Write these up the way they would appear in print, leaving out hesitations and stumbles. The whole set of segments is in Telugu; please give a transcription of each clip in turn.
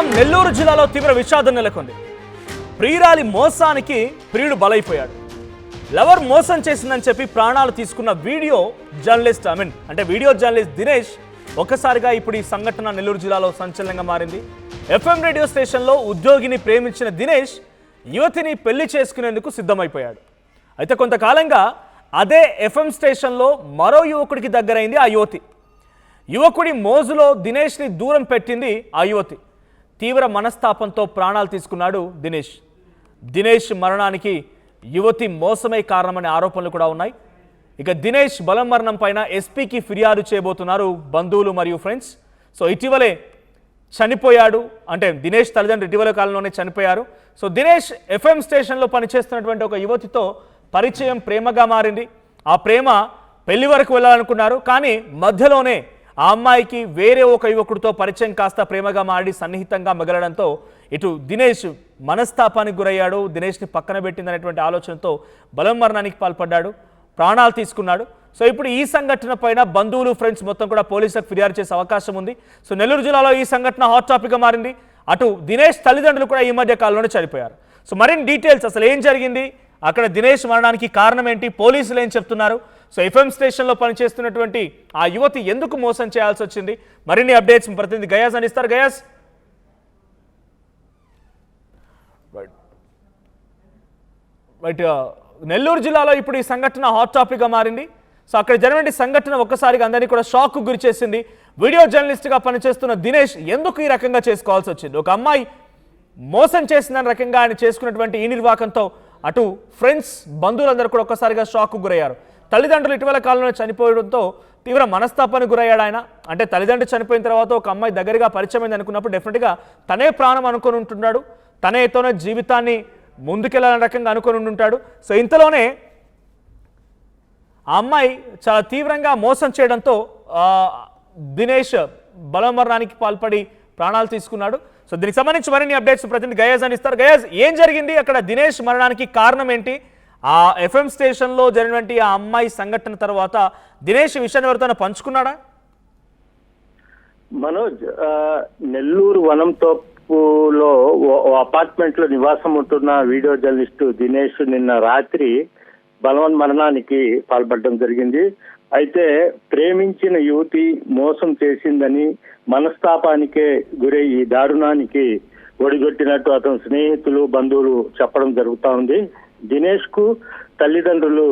ప్రస్తుతం నెల్లూరు జిల్లాలో తీవ్ర విషాదం నెలకొంది. ప్రియురాలి మోసానికి ప్రియుడు బలైపోయాడు. లవర్ మోసం చేసిందని చెప్పి ప్రాణాలు తీసుకున్న వీడియో జర్నలిస్ట్ దినేష్ ఒక్కసారిగా ఇప్పుడు ఈ సంఘటన నెల్లూరు జిల్లాలో సంచలనంగా మారింది. ఎఫ్ఎం రేడియో స్టేషన్లో ఉద్యోగిని ప్రేమించిన దినేష్ యువతిని పెళ్లి చేసుకునేందుకు సిద్ధమైపోయాడు. అయితే కొంతకాలంగా అదే ఎఫ్ఎం స్టేషన్లో మరో యువకుడికి దగ్గరైంది ఆ యువకుడి మోజులో దినేష్ని దూరం పెట్టింది ఆ యువతి. తీవ్ర మనస్తాపంతో ప్రాణాలు తీసుకున్నాడు దినేష్ మరణానికి యువతి మోసమే కారణమనే ఆరోపణలు కూడా ఉన్నాయి. ఇక దినేష్ బలం మరణం పైన ఎస్పీకి ఫిర్యాదు చేయబోతున్నారు బంధువులు మరియు ఫ్రెండ్స్. సో ఇటీవలే చనిపోయాడు, అంటే దినేష్ తల్లిదండ్రులు ఇటీవల కాలంలోనే చనిపోయారు. సో దినేష్ ఎఫ్ఎం స్టేషన్లో పనిచేస్తున్నటువంటి ఒక యువతితో పరిచయం ప్రేమగా మారింది. ఆ ప్రేమ పెళ్లి వరకు వెళ్ళాలనుకున్నారు, కానీ మధ్యలోనే ఆ అమ్మాయికి వేరే ఒక యువకుడితో పరిచయం కాస్త ప్రేమగా మారి సన్నిహితంగా మిగలడంతో ఇటు దినేష్ మనస్తాపానికి గురయ్యాడు. దినేష్ని పక్కన పెట్టిందనేటువంటి ఆలోచనతో బలం మరణానికి పాల్పడ్డాడు, ప్రాణాలు తీసుకున్నాడు. సో ఇప్పుడు ఈ సంఘటన పైన బంధువులు ఫ్రెండ్స్ మొత్తం కూడా పోలీసులకు ఫిర్యాదు చేసే అవకాశం ఉంది. సో నెల్లూరు జిల్లాలో ఈ సంఘటన హాట్ టాపిక్గా మారింది. అటు దినేష్ తల్లిదండ్రులు కూడా ఈ మధ్య కాలంలోనే చనిపోయారు. సో మరిన్ని డీటెయిల్స్, అసలు ఏం జరిగింది, అక్కడ దినేష్ మరణానికి కారణం ఏంటి, పోలీసులు ఏం చెప్తున్నారు, సో ఎఫ్ఎం స్టేషన్లో పనిచేస్తున్నటువంటి ఆ యువతి ఎందుకు మోసం చేయాల్సి వచ్చింది, మరిన్ని అప్డేట్స్ ప్రతినిధి గయాస్ అందిస్తారు. గయాస్, రైట్, నెల్లూరు జిల్లాలో ఇప్పుడు ఈ సంఘటన హాట్ టాపిక్గా మారింది. సో అక్కడ జరిగిన సంఘటన ఒక్కసారిగా అందరినీ కూడా షాక్ గురి చేసింది. వీడియో జర్నలిస్ట్గా పనిచేస్తున్న దినేష్ ఎందుకు ఈ రకంగా చేసుకోవాల్సి వచ్చింది, ఒక అమ్మాయి మోసం చేసిన రకంగా ఆయన చేసుకున్నటువంటి ఈ నిర్వాకంతో అటు ఫ్రెండ్స్ బంధువులందరూ కూడా ఒక్కసారిగా షాక్కు గురయ్యారు. తల్లిదండ్రులు ఇటీవల కాలంలో చనిపోవడంతో తీవ్ర మనస్తాపానికి గురయ్యాడు ఆయన. అంటే తల్లిదండ్రులు చనిపోయిన తర్వాత ఒక అమ్మాయి దగ్గరగా పరిచయం అనుకున్నప్పుడు డెఫినెట్గా తనే ప్రాణం అనుకొని ఉంటున్నాడు, తనేతోనే జీవితాన్ని ముందుకెళ్ళాలనే రకంగా అనుకొని ఉంటుంటాడు. సో ఇంతలోనే ఆ అమ్మాయి చాలా తీవ్రంగా మోసం చేయడంతో దినేష్ బలమరణానికి పాల్పడి ప్రాణాలు తీసుకున్నాడు. సో దీనికి సంబంధించి మరిన్ని అప్డేట్స్ ప్రతినిధి గయాజ్ అందిస్తారు. గయాజ్, ఏం జరిగింది అక్కడ, దినేష్ మరణానికి కారణం ఏంటి, ఆ ఎఫ్ఎం స్టేషన్లో జరిగినటువంటి ఆ అమ్మాయి సంఘటన తర్వాత దినేష్ విషయాన్ని ఎవరితో పంచుకున్నాడా? మనోజ్, నెల్లూరు వనంతోపులో అపార్ట్మెంట్ లో నివాసం ఉంటున్న వీడియో జర్నలిస్టు దినేష్ నిన్న రాత్రి బలవన్ మరణానికి పాల్పడడం జరిగింది. అయితే ప్రేమించిన యువతి మోసం చేసిందని మనస్తాపానికే గురై ఈ దారుణానికి ఒడిగొట్టినట్టు అతని స్నేహితులు బంధువులు చెప్పడం జరుగుతూ ఉంది. దినేష్ కు తల్లిదండ్రులు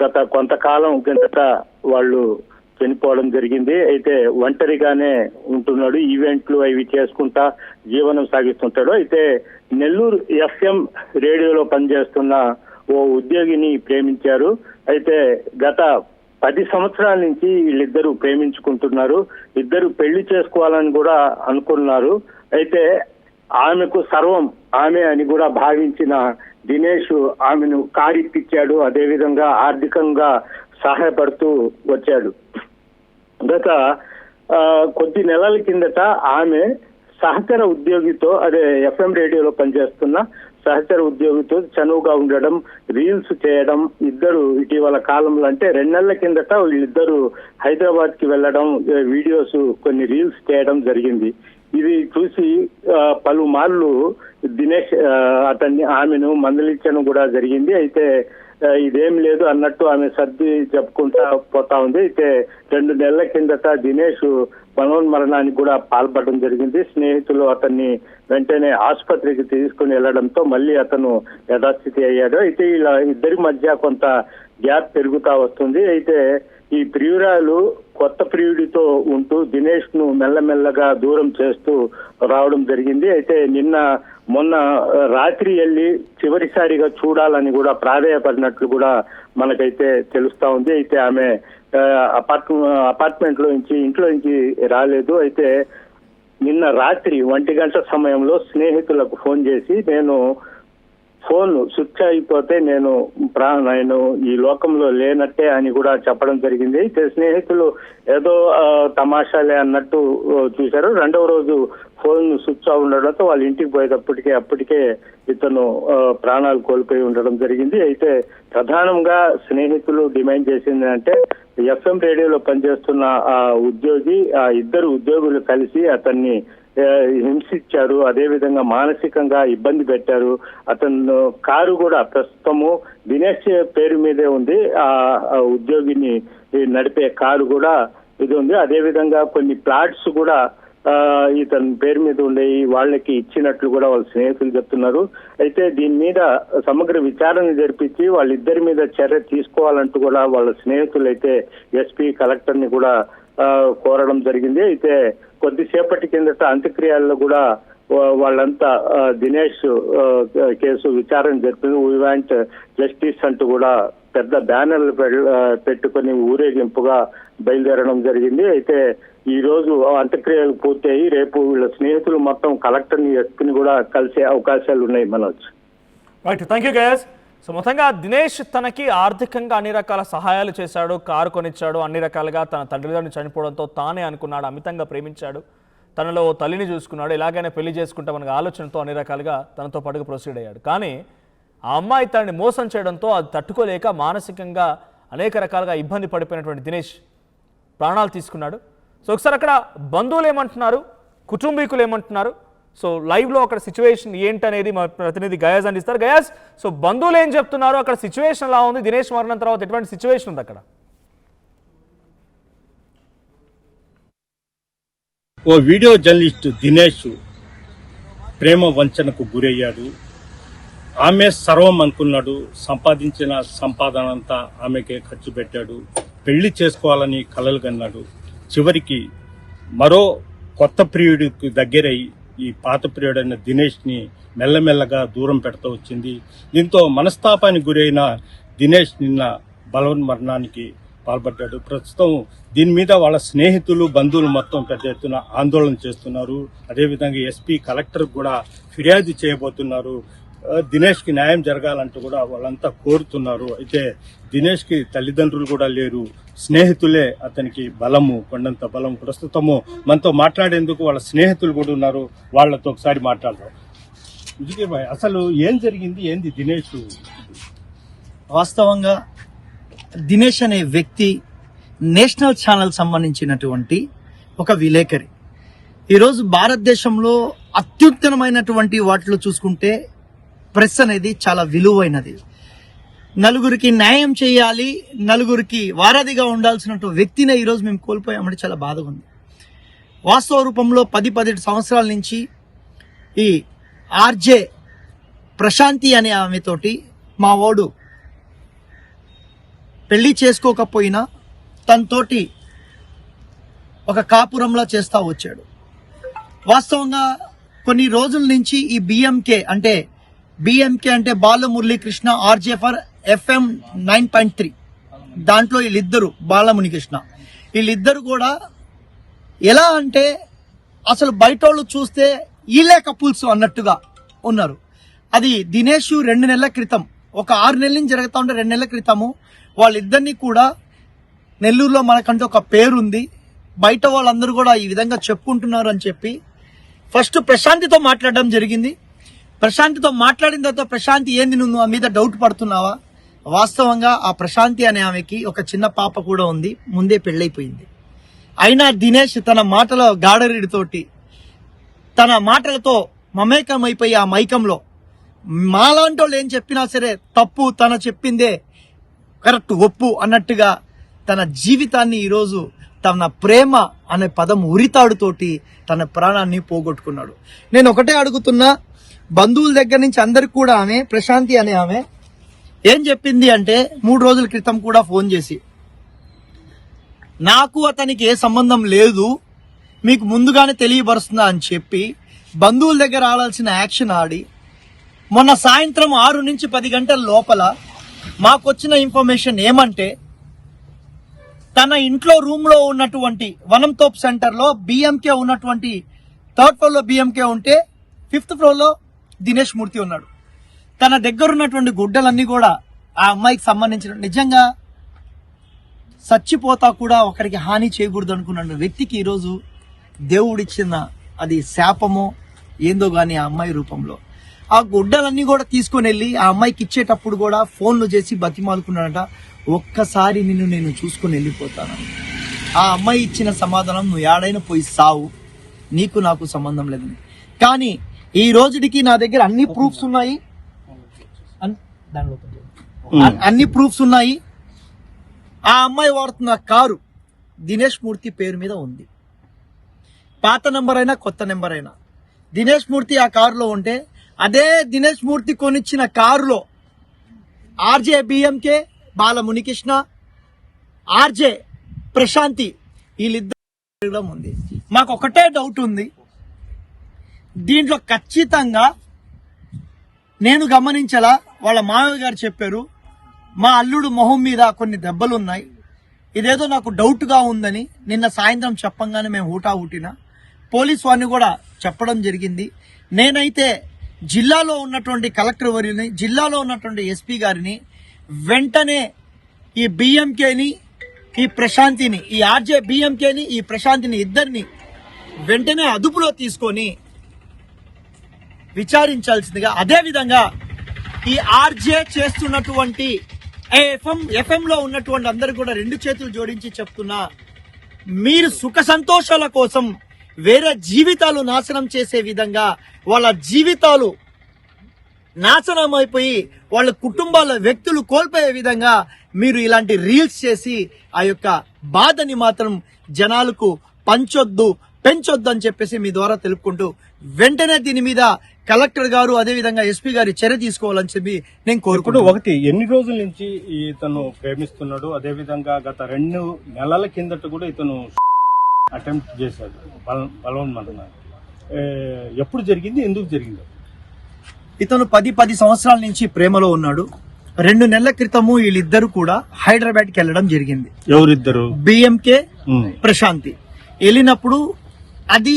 గత కొంతకాలం కిందట వాళ్ళు చనిపోవడం జరిగింది. అయితే ఒంటరిగానే ఉంటున్నాడు, ఈవెంట్లు అవి చేసుకుంటా జీవనం సాగిస్తుంటాడు. అయితే నెల్లూరు ఎఫ్ఎం రేడియోలో పనిచేస్తున్న ఓ ఉద్యోగిని ప్రేమించారు. అయితే గత 10 సంవత్సరాల నుంచి వీళ్ళిద్దరూ ప్రేమించుకుంటున్నారు, ఇద్దరు పెళ్లి చేసుకోవాలని కూడా అనుకున్నారు. అయితే ఆమెకు సర్వం ఆమె అని కూడా భావించిన దినేష్ ఆమెను కారిప్పించాడు, అదేవిధంగా ఆర్థికంగా సహాయపడుతూ వచ్చాడు. గత కొద్ది నెలల కిందట ఆమె సహచర ఉద్యోగితో, అదే ఎఫ్ఎం రేడియోలో పనిచేస్తున్న సహచర ఉద్యోగితో చనువుగా ఉండడం, రీల్స్ చేయడం, ఇద్దరు ఇటీవల కాలంలో అంటే 2 నెలల కిందట వీళ్ళిద్దరూ హైదరాబాద్ కి వెళ్ళడం, వీడియోస్ కొన్ని రీల్స్ చేయడం జరిగింది. ఇది చూసి పలుమార్లు దినేష్ ఆమెను మందలించడం కూడా జరిగింది. అయితే ఇదేం లేదు అన్నట్టు ఆమె సర్ది చెప్పుకుంటా పోతా ఉంది. అయితే 2 నెలల కిందట దినేష్ మరణానికి కూడా పాల్పడడం జరిగింది. స్నేహితులు అతన్ని వెంటనే ఆసుపత్రికి తీసుకుని వెళ్లడంతో మళ్ళీ అతను యథాస్థితి అయ్యాడు. అయితే ఇలా ఇద్దరి మధ్య కొంత గ్యాప్ పెరుగుతా వస్తుంది. అయితే ఈ ప్రియురాలు కొత్త ప్రియుడితో ఉంటూ దినేష్ ను మెల్లమెల్లగా దూరం చేస్తూ రావడం జరిగింది. అయితే మొన్న రాత్రి వెళ్ళి చివరిసారిగా చూడాలని కూడా ప్రాధేయపడినట్లు కూడా మనకైతే తెలుస్తా ఉంది. అయితే ఆమె అపార్ట్మెంట్ లో ఇంట్లో నుంచి రాలేదు. అయితే నిన్న రాత్రి 1 గంట సమయంలో స్నేహితులకు ఫోన్ చేసి ఫోన్ స్విచ్ అయిపోతే నేను ఈ లోకంలో లేనట్టే అని కూడా చెప్పడం జరిగింది. అయితే స్నేహితులు ఏదో తమాషాలే అన్నట్టు చూశారు. 2వ రోజు ఫోన్ స్విచ్ ఆఫ్ ఉండడంతో వాళ్ళ ఇంటికి పోయేటప్పటికే అప్పటికే ఇతను ప్రాణాలు కోల్పోయి ఉండడం జరిగింది. అయితే ప్రధానంగా స్నేహితులు డిమాండ్ చేసింది అంటే ఎఫ్ఎం రేడియోలో పనిచేస్తున్న ఆ ఉద్యోగి, ఆ ఇద్దరు ఉద్యోగులు కలిసి అతన్ని హింసించారు, అదేవిధంగా మానసికంగా ఇబ్బంది పెట్టారు. అతను కారు కూడా ప్రస్తుతము దినేష్ పేరు మీదే ఉంది. ఆ ఉద్యోగిని నడిపే కారు కూడా ఇది ఉంది. అదేవిధంగా కొన్ని ప్లాట్స్ కూడా ఇతని పేరు మీద ఉండే వాళ్ళకి ఇచ్చినట్లు కూడా వాళ్ళ స్నేహితులు చెప్తున్నారు. అయితే దీని మీద సమగ్ర విచారణ జరిపించి వాళ్ళిద్దరి మీద చర్య తీసుకోవాలంటూ కూడా వాళ్ళ స్నేహితులు అయితే ఎస్పీ కలెక్టర్ ని కూడా కోరడం జరిగింది. అయితే కొద్దిసేపటి కిందట అంత్యక్రియల్లో కూడా వాళ్ళంతా దినేష్ కేసు విచారణ జరిపింది. వీ వాంట్ జస్టిస్ అంటూ కూడా పెద్ద బ్యానర్లు పెట్టుకుని ఊరేగింపుగా బయలుదేరడం జరిగింది. అయితే ఈ రోజు అంత్యక్రియలు పూర్తయి రేపు వీళ్ళ స్నేహితులు మొత్తం కలెక్టర్ని ఎస్పీని కూడా కలిసే అవకాశాలు ఉన్నాయి. Manoj. Right, thank you guys. So మొత్తంగా దినేష్ తనకి ఆర్థికంగా అన్ని రకాల సహాయాలు చేశాడు, కారు కొనిచ్చాడు, అన్ని రకాలుగా తన తండ్రిదండ్రులు చనిపోవడంతో తానే అనుకున్నాడు, అమితంగా ప్రేమించాడు, తనలో తల్లిని చూసుకున్నాడు, ఇలాగైనా పెళ్లి చేసుకుంటామనే ఆలోచనతో అన్ని రకాలుగా తనతో పాటుగా ప్రొసీడ్ అయ్యాడు. కానీ ఆ అమ్మాయి తనని మోసం చేయడంతో అది తట్టుకోలేక మానసికంగా అనేక రకాలుగా ఇబ్బంది పడిపోయినటువంటి దినేష్ ప్రాణాలు తీసుకున్నాడు. సో ఒకసారి అక్కడ బంధువులు ఏమంటున్నారు, కుటుంబీకులు ఏమంటున్నారు, సో లైవ్లో అక్కడ సిచ్యువేషన్ ఏంటనేది మా ప్రతినిధి గయాజ్ అందిస్తారు. గయాజ్, సో బంధువులు ఏం చెప్తున్నారు, అక్కడ సిచ్యువేషన్ ఎలా ఉంది, దినేష్ మరణం తర్వాత ఎటువంటి సిచ్యువేషన్ ఉంది అక్కడ? ఓ వీడియో జర్నలిస్ట్ దినేష్ ప్రేమ వంచనకు గురయ్యాడు. ఆమె సర్వం అనుకున్నాడు. సంపాదించిన సంపాదన అంతా ఆమెకే ఖర్చు పెట్టాడు. పెళ్లి చేసుకోవాలని కలలు కన్నాడు. చివరికి మరో కొత్త ప్రియుడికి దగ్గరై ఈ పాత ప్రియుడైన దినేష్ ని మెల్లమెల్లగా దూరం పెడతా వచ్చింది. దీంతో మనస్తాపానికి గురైన దినేష్ నిన్న బలవన్మరణానికి పాల్పడ్డాడు. ప్రస్తుతం దీని మీద వాళ్ళ స్నేహితులు, బంధువులు మొత్తం పెద్ద ఎత్తున ఆందోళన చేస్తున్నారు. అదేవిధంగా ఎస్పీ కలెక్టర్ కూడా ఫిర్యాదు చేయబోతున్నారు. దినేష్ కి న్యాయం జరగాలంటూ కూడా వాళ్ళంతా కోరుతున్నారు. అయితే దినేష్ కి తల్లిదండ్రులు కూడా లేరు, స్నేహితులే అతనికి బలము, కొండంత బలం. ప్రస్తుతము మనతో మాట్లాడేందుకు వాళ్ళ స్నేహితులు కూడా ఉన్నారు. వాళ్ళతో ఒకసారి మాట్లాడదాం. విజయ్ భాయ్, అసలు ఏం జరిగింది, ఏంది దినేష్? వాస్తవంగా దినేష్ అనే వ్యక్తి నేషనల్ ఛానల్ సంబంధించినటువంటి ఒక విలేకరి. ఈరోజు భారతదేశంలో అత్యుత్తమమైనటువంటి వాటిలో చూసుకుంటే ప్రెస్ అనేది చాలా విలువైనది. నలుగురికి న్యాయం చేయాలి, నలుగురికి వారధిగా ఉండాల్సిన వ్యక్తినే ఈరోజు మేము కోల్పోయామంటే చాలా బాధగా ఉంది. వాస్తవ రూపంలో 10-17 సంవత్సరాల నుంచి ఈ ఆర్జే ప్రశాంతి అనే ఆమెతోటి మా వాడు పెళ్లి చేసుకోకపోయినా తనతోటి ఒక కాపురంలా చేస్తా వచ్చాడు. వాస్తవంగా కొన్ని రోజుల నుంచి ఈ బిఎంకే అంటే బాలమురళీకృష్ణ, ఆర్జే ఫర్ FM 9.3 దాంట్లో వీళ్ళిద్దరు బాలమురళీకృష్ణ వీళ్ళిద్దరు కూడా ఎలా అంటే అసలు బయట వాళ్ళు చూస్తే వీళ్ళే కపుల్స్ అన్నట్టుగా ఉన్నారు. అది దినేష్ 2 నెలల క్రితం, ఒక 6 నెలల నుంచి జరుగుతూ ఉంటే 2 నెలల క్రితము వాళ్ళిద్దరిని కూడా నెల్లూరులో మనకంటే ఒక పేరుంది, బయట వాళ్ళందరూ కూడా ఈ విధంగా చెప్పుకుంటున్నారు అని చెప్పి ఫస్ట్ ప్రశాంతితో మాట్లాడడం జరిగింది. ప్రశాంతితో మాట్లాడిన తర్వాత ప్రశాంతి ఏంది నువ్వు ఆ మీద డౌట్ పడుతున్నావా? వాస్తవంగా ఆ ప్రశాంతి అనే ఆమెకి ఒక చిన్న పాప కూడా ఉంది, ముందే పెళ్ళైపోయింది. అయినా దినేష్ తన మాటల గాడరీడితోటి తన మాటలతో మమేకమైపోయి ఆ మైకంలో మాలాంటి వాళ్ళు ఏం చెప్పినా సరే తప్పు, తన చెప్పిందే కరెక్ట్, ఒప్పు అన్నట్టుగా తన జీవితాన్ని ఈరోజు తన ప్రేమ అనే పదం ఉరితాడుతోటి తన ప్రాణాన్ని పోగొట్టుకున్నాడు. నేను ఒకటే అడుగుతున్నా, బంధువుల దగ్గర నుంచి అందరికి కూడా ఆమె ప్రశాంతి అనే ఆమె ఏం చెప్పింది అంటే 3 రోజుల క్రితం కూడా ఫోన్ చేసి నాకు అతనికి ఏ సంబంధం లేదు, మీకు ముందుగానే తెలియబరుస్తున్నా అని చెప్పి బంధువుల దగ్గర ఆడాల్సిన యాక్షన్ ఆడి మొన్న సాయంత్రం 6 నుంచి 10 గంటల లోపల మాకొచ్చిన ఇన్ఫర్మేషన్ ఏమంటే తన ఇంట్లో రూమ్ లో ఉన్నటువంటి వనంతోప్ సెంటర్ లో బిఎంకే ఉన్నటువంటి 3rd ఫ్లోర్ లో బిఎంకే ఉంటే 5th ఫ్లోర్ లో దినేష్ మూర్తి ఉన్నాడు. తన దగ్గర ఉన్నటువంటి గుడ్డలన్నీ కూడా ఆ అమ్మాయికి సంబంధించిన, నిజంగా చచ్చిపోతా కూడా ఒకరికి హాని చేయకూడదు అనుకున్న వ్యక్తికి ఈరోజు దేవుడిచ్చిన అది శాపమో ఏందో గాని ఆ అమ్మాయి రూపంలో ఆ గుడ్డలన్నీ కూడా తీసుకొని వెళ్ళి ఆ అమ్మాయికి ఇచ్చేటప్పుడు కూడా ఫోన్లు చేసి బతిమాలుకున్నాడట, ఒక్కసారి నిన్ను నేను చూసుకొని వెళ్ళిపోతాను. ఆ అమ్మాయి ఇచ్చిన సమాధానం, నువ్వు ఏడైనా పోయి సావు, నీకు నాకు సంబంధం లేదని. కానీ ఈ రోజుకి నా దగ్గర అన్ని ప్రూఫ్స్ ఉన్నాయి, అన్ని ప్రూఫ్స్ ఉన్నాయి. ఆ అమ్మాయి వాడుతున్న కారు దినేష్ మూర్తి పేరు మీద ఉంది. పాత నెంబర్ అయినా కొత్త నెంబర్ అయినా దినేష్ మూర్తి ఆ కారులో ఉంటే, అదే దినేష్ మూర్తి కొనిచ్చిన కారులో ఆర్జే బిఎంకే బాల మునికృష్ణ, ఆర్జే ప్రశాంతి వీళ్ళిద్దరు ఉంది. మాకు ఒకటే డౌట్ ఉంది, దీంట్లో ఖచ్చితంగా నేను గమనించలా, వాళ్ళ మామయ్య గారు చెప్పారు మా అల్లుడు మొహం మీద కొన్ని దెబ్బలు ఉన్నాయి, ఇదేదో నాకు డౌట్ గా ఉందని నిన్న సాయంత్రం చెప్పంగానే మేము హూటిన పోలీస్ వారిని కూడా చెప్పడం జరిగింది. నేనైతే జిల్లాలో ఉన్నటువంటి కలెక్టర్ వర్యుని, జిల్లాలో ఉన్నటువంటి ఎస్పీ గారిని వెంటనే ఈ బిఎంకేని, ఈ ప్రశాంతిని, ఈ ఆర్జే బిఎంకేని, ఈ ప్రశాంతిని ఇద్దరిని వెంటనే అదుపులో తీసుకొని విచారించాల్సిందిగా, అదే విధంగా ఈ ఆర్జే చేస్తున్నటువంటి ఎఫ్ఎం లో ఉన్నటువంటి అందరు కూడా రెండు చేతులు జోడించి చెప్తున్నా, మీరు సుఖ సంతోషాల కోసం వేరే జీవితాలు నాశనం చేసే విధంగా, వాళ్ళ జీవితాలు నాశనం అయిపోయి వాళ్ళ కుటుంబాల వ్యక్తులు కోల్పోయే విధంగా మీరు ఇలాంటి రీల్స్ చేసి ఆ యొక్క బాధని మాత్రం జనాలకు పెంచొద్దు అని చెప్పేసి మీ ద్వారా తెలుపుకుంటూ, వెంటనే దీని మీద కలెక్టర్ గారు అదే విధంగా ఎస్పీ గారి చర్య తీసుకోవాలని చెప్పి నేను కోరుకుంటున్నాను. ఒకటి, ఎన్ని రోజుల నుంచి ఇతను ప్రేమిస్తున్నాడు, అదే విధంగా గత 2 నెలల కిందట కూడా ఇతను అటెంప్ట్ చేశాడు బలవన్మరణ. ఎప్పుడు జరిగింది, ఎందుకు జరిగింది? ఇతను 10 సంవత్సరాల నుంచి ప్రేమలో ఉన్నాడు. 2 నెలల క్రితము వీళ్ళిద్దరు కూడా హైదరాబాద్కి వెళ్ళడం జరిగింది. ఎవరిద్దరు? బిఎంకే ప్రశాంతి. వెళ్ళినప్పుడు అది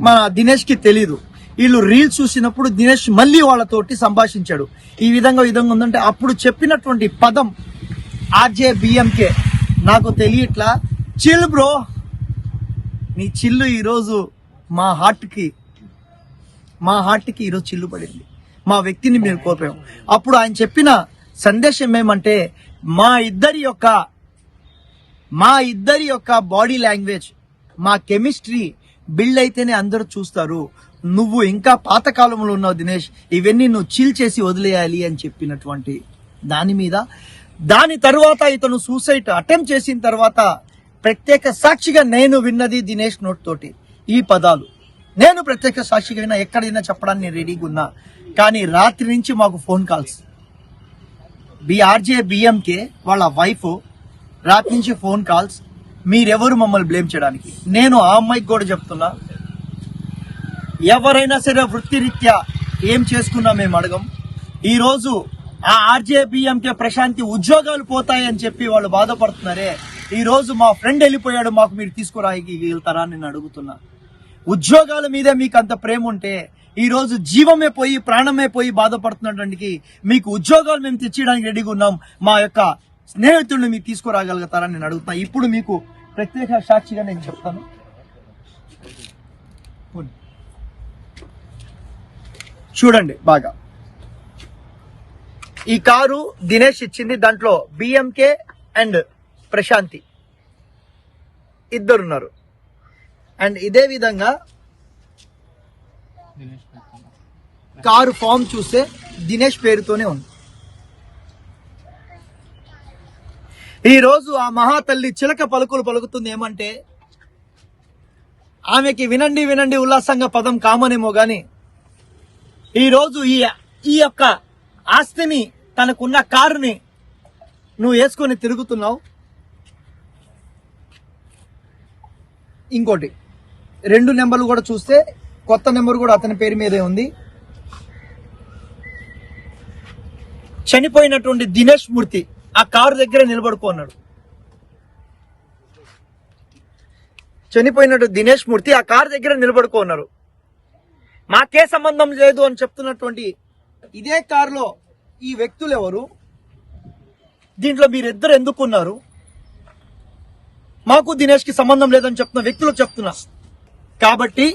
మన దినేష్ కి తెలీదు. వీళ్ళు రీల్స్ చూసినప్పుడు దినేష్ మళ్ళీ వాళ్ళతోటి సంభాషించాడు. ఈ విధంగా ఉందంటే అప్పుడు చెప్పినటువంటి పదం ఆర్జే బిఎంకే, నాకు తెలియట్లా, చిల్ బ్రో, నీ చిల్లు ఈరోజు మా హార్ట్ కి ఈరోజు చిల్లు పడింది, మా వ్యక్తిని మేము కోల్పోయాం. అప్పుడు ఆయన చెప్పిన సందేశం ఏమంటే, మా ఇద్దరి యొక్క బాడీ లాంగ్వేజ్, మా కెమిస్ట్రీ బిల్డ్ అయితేనే అందరూ చూస్తారు, నువ్వు ఇంకా పాతకాలంలో ఉన్నావు దినేష్, ఇవన్నీ నువ్వు చిల్ చేసి వదిలేయాలి అని చెప్పినటువంటి దాని మీద, దాని తర్వాత ఇతను సూసైడ్ అటెంప్ట్ చేసిన తర్వాత ప్రత్యేక సాక్షిగా నేను విన్నది దినేష్ నోట్ తోటి ఈ పదాలు. నేను ప్రత్యేక సాక్షిగా అయినా ఎక్కడైనా చెప్పడానికి నేను రెడీగా ఉన్నా. కానీ రాత్రి నుంచి మాకు ఫోన్ కాల్స్, ఆర్జే బిఎంకే వాళ్ళ వైఫ్ రాత్రి నుంచి ఫోన్ కాల్స్, మీరెవరు మమ్మల్ని బ్లేమ్ చేయడానికి. నేను ఆ అమ్మాయికి కూడా చెప్తున్నా, ఎవరైనా సరే వృత్తిరీత్యా ఏం చేసుకున్నా మేము అడగం. ఈరోజు ఆ ఆర్జే బిఎంకే ప్రశాంతి ఉద్యోగాలు పోతాయని చెప్పి వాళ్ళు బాధపడుతున్నారే, ఈ రోజు మా ఫ్రెండ్ వెళ్ళిపోయాడు, మాకు మీరు తీసుకురాగలుగుతారా అని నేను అడుగుతున్నా. ఉద్యోగాల మీదే మీకు అంత ప్రేమ ఉంటే ఈ రోజు జీవమే పోయి ప్రాణమే పోయి బాధపడుతున్నటువంటి మీకు ఉద్యోగాలు మేము తెచ్చేయడానికి రెడీగా ఉన్నాం, మా యొక్క స్నేహితుడిని మీకు తీసుకురాగలుగుతారని నేను అడుగుతున్నా. ఇప్పుడు మీకు ప్రత్యేక సాక్షిగా నేను చెప్తాను. చూడండి బాగా, ఈ కారు దినేష్ ఇచ్చింది, దాంట్లో బిఎంకే అండ్ ప్రశాంతి ఇద్దరున్నారు. అండ్ ఇదే విధంగా కారు ఫామ్ చూస్తే దినేష్ పేరుతోనే ఉంది. ఈ రోజు ఆ మహాతల్లి చిలక పలుకులు పలుకుతుంది ఏమంటే, ఆమెకి వినండి వినండి ఉల్లాసంగా పదం కామనేమో గాని, ఈ రోజు ఈ యొక్క ఆస్తిని, తనకున్న కారుని నువ్వు వేసుకొని తిరుగుతున్నావు. ఇంకోటి 2 నెంబర్లు కూడా చూస్తే కొత్త నెంబర్ కూడా అతని పేరు మీదే ఉంది. చనిపోయినటువంటి దినేష్ మూర్తి ఆ కారు దగ్గర నిలబడుకున్నాడు. చనిపోయినట్టు దినేష్ మూర్తి ఆ కారు దగ్గర నిలబడుకున్నారు. మాకే సంబంధం లేదు అని చెప్తున్నటువంటి ఇదే కారులో ఈ వ్యక్తులు ఎవరు, దీంట్లో మీరిద్దరు ఎందుకున్నారు, మాకు దినేష్ కి సంబంధం లేదని చెప్తున్న వ్యక్తులు చెప్తున్నా. కాబట్టి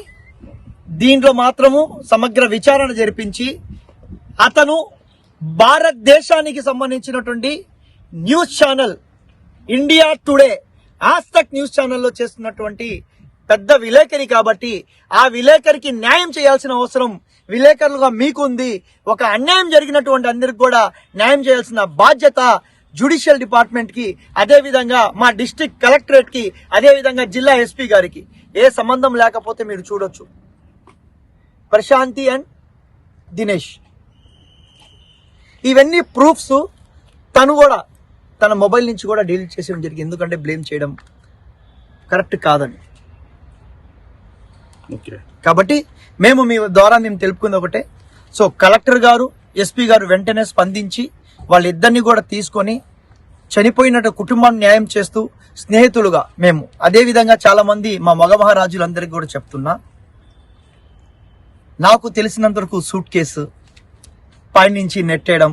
దీంట్లో మాత్రము సమగ్ర విచారణ జరిపించి అతను భారతదేశానికి సంబంధించినటువంటి న్యూస్ ఛానల్ ఇండియా టుడే, ఆజ్ తక్ న్యూస్ ఛానల్లో చేస్తున్నటువంటి పెద్ద విలేకరి కాబట్టి ఆ విలేకరికి న్యాయం చేయాల్సిన అవసరం విలేకరులుగా మీకుంది. ఒక అన్యాయం జరిగినటువంటి అందరికి కూడా న్యాయం చేయాల్సిన బాధ్యత జ్యుడిషియల్ డిపార్ట్మెంట్ కి, అదే విధంగా మా డిస్ట్రిక్ట్ కలెక్టరేట్ కి, అదే విధంగా జిల్లా ఎస్పీ గారికి. ఏ సంబంధం లేకపోతే మీరు చూడొచ్చు, ప్రశాంతి అండ్ దినేష్ ఇవన్నీ ప్రూఫ్స్ తను కూడా తన మొబైల్ నుంచి కూడా డిలీట్ చేసేయడం జరిగింది. ఎందుకంటే బ్లేమ్ చేయడం కరెక్ట్ కాదని. కాబట్టి మేము మీ ద్వారా తెలుపుకుంది ఒకటే. సో కలెక్టర్ గారు, ఎస్పీ గారు వెంటనే స్పందించి వాళ్ళిద్దరిని కూడా తీసుకొని చనిపోయినట్టు కుటుంబాన్ని న్యాయం చేస్తూ స్నేహితులుగా మేము, అదే విధంగా చాలా మంది మా మగ మహారాజులందరికీ కూడా చెప్తున్నా, నాకు తెలిసినంత వరకు సూట్ కేసు పైనుంచి నెట్టేయడం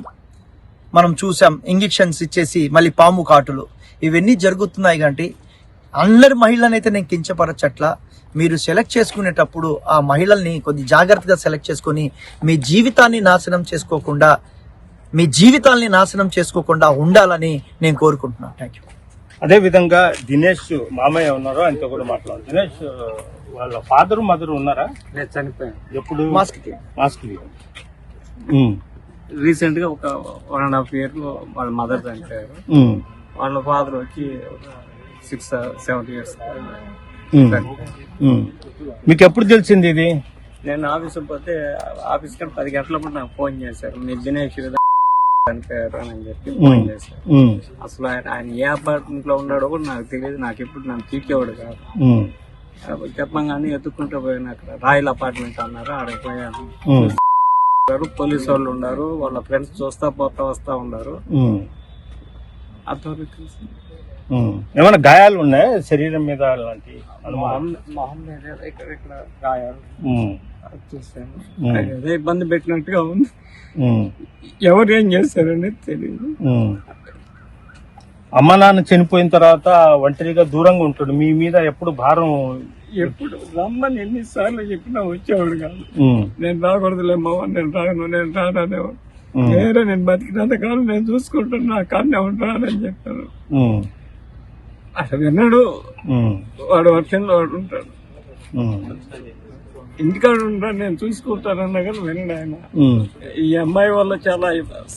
మనం చూసాం, ఇంజెక్షన్స్ ఇచ్చేసి మళ్ళీ పాము కాటులు ఇవన్నీ జరుగుతున్నాయి. కాబట్టి అందరి మహిళలనైతే నేను కించపరచట్లా. మీరు సెలెక్ట్ చేసుకునేటప్పుడు ఆ మహిళల్ని కొద్ది జాగ్రత్తగా సెలెక్ట్ చేసుకొని మీ జీవితాన్ని నాశనం చేసుకోకుండా ఉండాలని నేను కోరుకుంటున్నాను. Thank you. అదే విధంగా దినేష్ మామయ్య ఉన్నారో ఆయనతో కూడా మాట్లాడారు. దినేష్ వాళ్ళ ఫాదర్ మదర్ ఉన్నారా? నేను చనిపోయాను. ఎప్పుడు? మాస్క్ రీసెంట్ గా ఒక 1.5 years లో వాళ్ళ మదర్ చనిపోయారు. వాళ్ళ ఫాదర్ వచ్చి 6-7 years. మీకు ఎప్పుడు తెలిసింది ఇది? నేను ఆఫీస్ పోతే ఆఫీస్ కానీ 10 గంటలప్పుడు నాకు ఫోన్ చేశారు, మీరు దినేష్ చనిపోయారు అని చెప్పి ఫోన్ చేశారు. అసలు ఆయన ఏ అపార్ట్మెంట్ లో ఉన్నాడో కూడా నాకు తెలియదు. నాకు ఎప్పుడు నన్ను తీర్చేవాడు కాదు. చెప్పగానే ఎత్తుకుంటూ పోయిన అక్కడ రాయల్ అపార్ట్మెంట్ అన్నారు, ఆడకి పోయాను. పోలీసు వాళ్ళు ఉన్నారు, వాళ్ళ ఫ్రెండ్స్ చూస్తా వస్తా ఉన్నారు. ఏమైనా గాయాలు ఉన్నాయా శరీరం మీద? అలాంటి మొహం మీద ఇక్కడ గాయాలు చూసాను. అదే ఇబ్బంది పెట్టినట్టుగా ఉంది. ఎవరు ఏం చేస్తారని తెలియదు. అమ్మ నాన్న చనిపోయిన తర్వాత ఒంటరిగా దూరంగా ఉంటాడు. మీ మీద ఎప్పుడు భారం? ఎప్పుడు రమ్మని ఎన్నిసార్లు చెప్పినా వచ్చేవాడు కాదు. నేను రాకూడదులేమో, నేను రాననేవాడు. వేరే నేను బతికినంత కాలం నేను చూసుకుంటున్నా, కాన్నే ఉంటానని చెప్పాను. అసలు విన్నాడు. వాడు వర్షంలో వాడు ఉంటాడు, ఇంటికాడు ఉంటాడు, నేను చూసుకుంటానన్నా కానీ వినడు ఆయన. ఈ అమ్మాయి వల్ల చాలా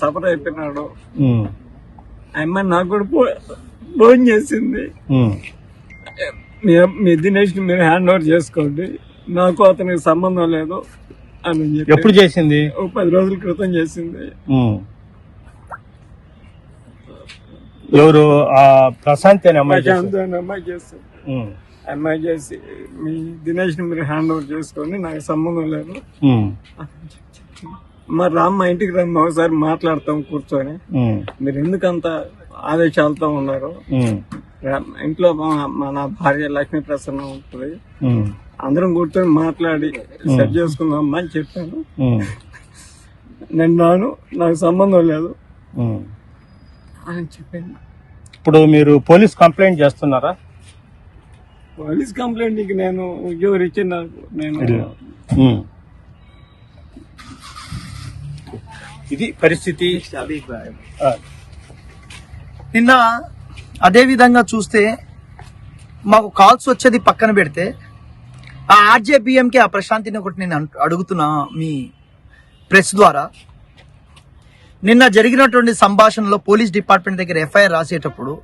సఫర్ అయిపోయినాడు. ఆ అమ్మాయి నాకు కూడా ఫోన్ చేసింది, మీ దినేష్ ని మీరు హ్యాండ్ ఓవర్ చేసుకోండి, నాకు అతనికి సంబంధం లేదు అని చెప్పి. ఎప్పుడు చేసింది? 10 రోజుల క్రితం చేసింది. ఎవరు? ప్రశాంత్ అనే అమ్మాయి చేస్తుంది. అమ్మాయి చేసి మీ దినేష్ ని మీరు హ్యాండ్ ఓవర్ చేసుకోండి, నాకు సంబంధం లేదు. మరి రామ్మ ఇంటికి రమ్మ, ఒకసారి మాట్లాడతాం కూర్చొని. మీరు ఎందుకంత ఆదేశాలతో ఉన్నారు? ఇంట్లో మన భార్య లక్ష్మీ ప్రసన్న ఉంటుంది, అందరం కూర్చొని మాట్లాడి సెట్ చేసుకుందాం అని చెప్పాను. నేను రాను, నాకు సంబంధం లేదు అని చెప్పాను. ఇప్పుడు మీరు పోలీస్ కంప్లైంట్ చేస్తున్నారా? పోలీస్ కంప్లైంట్ నేను ఉద్యోగం ఇచ్చి నేను ఇది పరిస్థితి. నిన్న అదే విధంగా చూస్తే మాకు కాల్స్ వచ్చేది పక్కన పెడితే, ఆ ఆర్జేబిఎంకి ఆ ప్రశాంతిని ఒకటి నేను అడుగుతున్నా మీ ప్రెస్ ద్వారా. నిన్న జరిగినటువంటి సంభాషణలో పోలీస్ డిపార్ట్మెంట్ దగ్గర ఎఫ్ఐఆర్ రాసేటప్పుడు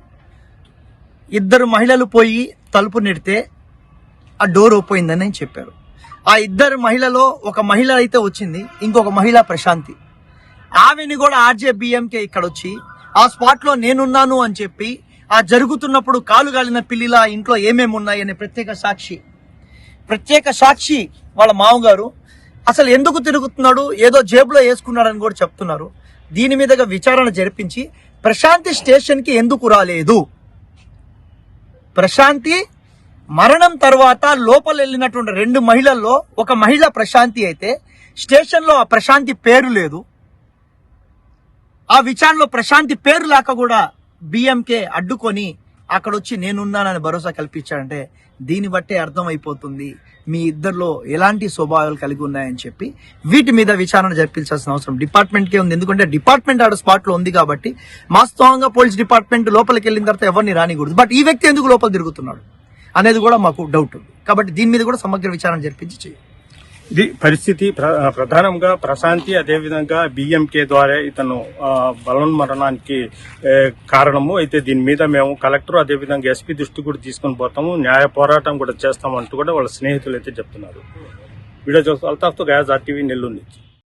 2 మహిళలు పోయి తలుపు నెడితే ఆ డోర్ ఓపెన్ అని చెప్పారు. ఆ 2 మహిళలో ఒక మహిళ అయితే వచ్చింది, ఇంకొక మహిళ ప్రశాంతి. ఆమెని కూడా ఆర్జేబిఎంకే ఇక్కడ వచ్చి ఆ స్పాట్ లో నేనున్నాను అని చెప్పి, ఆ జరుగుతున్నప్పుడు కాలు గాలిన పిల్లిలా ఇంట్లో ఏమేమి ఉన్నాయి అనే ప్రత్యేక సాక్షి వాళ్ళ మామగారు అసలు ఎందుకు తిరుగుతున్నాడు, ఏదో జేబులో వేసుకున్నాడని కూడా చెప్తున్నారు. దీని మీదగా విచారణ జరిపించి ప్రశాంతి స్టేషన్ కి ఎందుకు రాలేదు, ప్రశాంతి మరణం తర్వాత లోపల వెళ్ళినటువంటి 2 మహిళల్లో ఒక మహిళ ప్రశాంతి అయితే స్టేషన్ లో ఆ ప్రశాంతి పేరు లేదు. ఆ విచారణలో ప్రశాంతి పేరు లేక కూడా బిఎంకే అడ్డుకొని అక్కడ వచ్చి నేనున్నానని భరోసా కల్పించాడంటే దీన్ని బట్టే అర్థమైపోతుంది మీ ఇద్దరిలో ఎలాంటి స్వభావాలు కలిగి ఉన్నాయని చెప్పి. వీటి మీద విచారణ జరిపించాల్సిన అవసరం డిపార్ట్మెంట్కే ఉంది. ఎందుకంటే డిపార్ట్మెంట్ ఆడ స్పాట్ లో ఉంది కాబట్టి వాస్తవంగా పోలీస్ డిపార్ట్మెంట్ లోపలికి వెళ్ళిన తర్వాత ఎవరిని రానికూడదు. బట్ ఈ వ్యక్తి ఎందుకు లోపల తిరుగుతున్నాడు అనేది కూడా మాకు డౌట్ ఉంది. కాబట్టి దీని మీద కూడా సమగ్ర విచారణ జరిపించి చేయాలి. ఇది పరిస్థితి ప్రధానంగా ప్రశాంతి అదేవిధంగా బిఎంకే ద్వారా ఇతను బలవన్మరణానికి కారణము. అయితే దీని మీద మేము కలెక్టర్ అదేవిధంగా ఎస్పీ దృష్టి కూడా తీసుకొని పోతాము, న్యాయ పోరాటం కూడా చేస్తామంటూ కూడా వాళ్ళ స్నేహితులు అయితే చెప్తున్నారు. వీడియో చూస్తే అల్తాఫ్తో గయాజ్ RTV నెల్లూరు నుంచి.